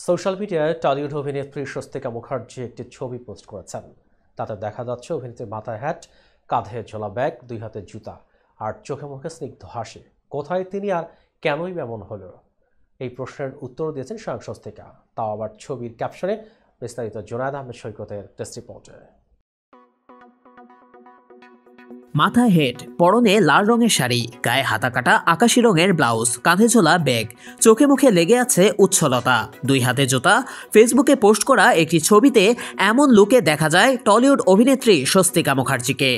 Social মিডিয়ায় Tollywood অভিনেত্রী স্বস্তিকা মুখার্জি একটি ছবি পোস্ট করেছেন। তাতে দেখা যাচ্ছে অভিনেত্রীর মাথায় হ্যাট, কাঁধে ঝোলা ব্যাগ, দুই হাতে জুতা আর চোখে মুখে স্নিগ্ধ হাসি। কোথায় তিনি আর কেনই এমন হলো, এই প্রশ্নের উত্তর দিয়েছেন স্বয়ং স্বস্তিকা, তাও আবার ছবির ক্যাপশনে। বিস্তারিত জোনায়েদ আহমেদ সৈকতের টেস্ট রিপোর্টে। মাথায় হেড, পরনে লাল রঙের শাড়ি, গায়ে হাতাকাটা আকাশি রঙের ব্লাউজ, কাঁধে ঝোলা ব্যাগ, চোখে মুখে লেগে আছে উচ্ছলতা, দুই হাতে জুতা। ফেসবুকে পোস্ট করা একটি ছবিতে এমন লুকে দেখা যায় টলিউড অভিনেত্রী স্বস্তিকা মুখার্জিকে।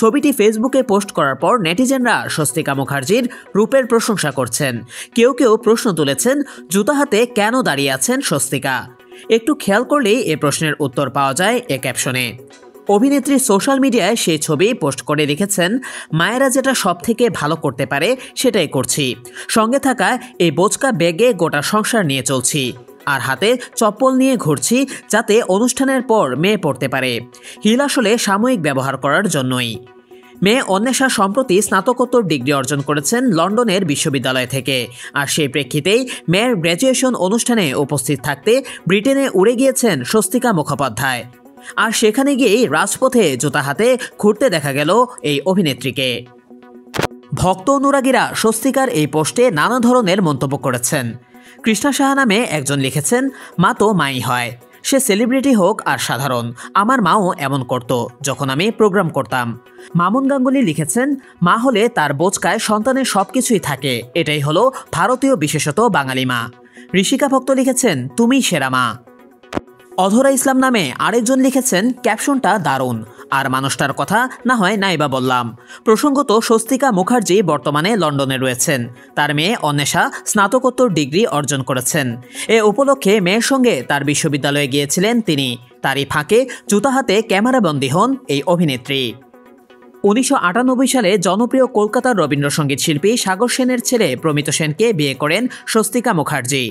ছবিটি ফেসবুকে পোস্ট করার পর নেটিজেনরা স্বস্তিকা মুখার্জির রূপের প্রশংসা করছেন। কেউ কেউ প্রশ্ন তুলেছেন, জুতা হাতে কেন দাঁড়িয়ে আছেন স্বস্তিকা? একটু খেয়াল করলেই এ প্রশ্নের উত্তর পাওয়া যায় এ ক্যাপশনে। অভিনেত্রী সোশ্যাল মিডিয়ায় সেই ছবি পোস্ট করে লিখেছেন, মায়েরা যেটা সব থেকে ভালো করতে পারে সেটাই করছি। সঙ্গে থাকা এই বোচকা ব্যাগে গোটা সংসার নিয়ে চলছি, আর হাতে চপ্পল নিয়ে ঘুরছি যাতে অনুষ্ঠানের পর মেয়ে পড়তে পারে। হিল আসলে সাময়িক ব্যবহার করার জন্যই। মেয়ে অন্বেষা সম্প্রতি স্নাতকোত্তর ডিগ্রি অর্জন করেছেন লন্ডনের বিশ্ববিদ্যালয় থেকে, আর সেই প্রেক্ষিতেই মেয়ের গ্র্যাজুয়েশন অনুষ্ঠানে উপস্থিত থাকতে ব্রিটেনে উড়ে গিয়েছেন স্বস্তিকা মুখোপাধ্যায়। আর সেখানে গিয়েই রাজপথে জুতা হাতে ঘুরতে দেখা গেল এই অভিনেত্রীকে। ভক্ত অনুরাগীরা স্বস্তিকার এই পোস্টে নানা ধরনের মন্তব্য করেছেন। কৃষ্ণা সাহা নামে একজন লিখেছেন, মা তো মাই হয়, সে সেলিব্রিটি হোক আর সাধারণ, আমার মাও এমন করত যখন আমি প্রোগ্রাম করতাম। মামুন গাঙ্গুলি লিখেছেন, মা হলে তার বোচকায় সন্তানের সবকিছুই থাকে, এটাই হলো ভারতীয় বিশেষত বাঙালি মা। ঋষিকা ভক্ত লিখেছেন, তুমিই সেরা মা। অধরা ইসলাম নামে আরেকজন লিখেছেন, ক্যাপশনটা দারুণ, আর মানুষটার কথা না হয় নাইবা বললাম। প্রসঙ্গত, স্বস্তিকা মুখার্জি বর্তমানে লন্ডনে রয়েছেন। তার মেয়ে অন্বেষা স্নাতকোত্তর ডিগ্রি অর্জন করেছেন। এ উপলক্ষে মেয়ের সঙ্গে তার বিশ্ববিদ্যালয়ে গিয়েছিলেন তিনি। তারই ফাঁকে জুতা হাতে ক্যামেরাবন্দী হন এই অভিনেত্রী। 1998 সালে জনপ্রিয় কলকাতার রবীন্দ্রসঙ্গীত শিল্পী সাগর সেনের ছেলে প্রমিত সেনকে বিয়ে করেন স্বস্তিকা মুখার্জি।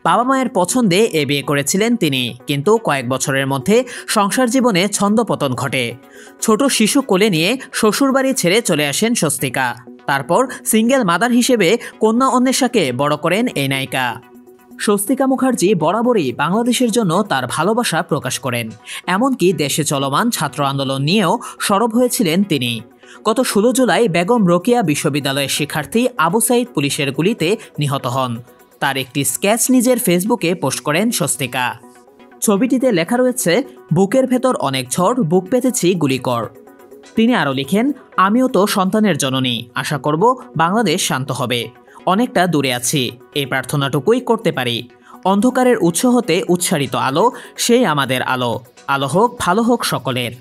বাবা মায়ের পছন্দে এ বিয়ে করেছিলেন তিনি, কিন্তু কয়েক বছরের মধ্যে সংসার জীবনে ছন্দপতন ঘটে। ছোট শিশু কোলে নিয়ে শ্বশুরবাড়ি ছেড়ে চলে আসেন স্বস্তিকা। তারপর সিঙ্গেল মাদার হিসেবে কন্যা অন্বেষাকে বড় করেন এই নায়িকা। স্বস্তিকা মুখার্জি বরাবরই বাংলাদেশের জন্য তার ভালোবাসা প্রকাশ করেন। এমনকি দেশে চলমান ছাত্র আন্দোলন নিয়েও সরব হয়েছিলেন তিনি। গত 16 জুলাই বেগম রোকেয়া বিশ্ববিদ্যালয়ের শিক্ষার্থী আবু সাইদ পুলিশের গুলিতে নিহত হন। তার একটি স্কেচ নিজের ফেসবুকে পোস্ট করেন স্বস্তিকা। ছবিটিতে লেখা রয়েছে, বুকের ভেতর অনেক ঝড়, বুক পেতেছি গুলিকর। তিনি আরও লিখেন, আমিও তো সন্তানের জননী, আশা করব বাংলাদেশ শান্ত হবে। অনেকটা দূরে আছি, এই প্রার্থনাটুকুই করতে পারি। অন্ধকারের উৎস হতে উৎসারিত আলো, সেই আমাদের আলো। আলো হোক, ভালো হোক সকলের।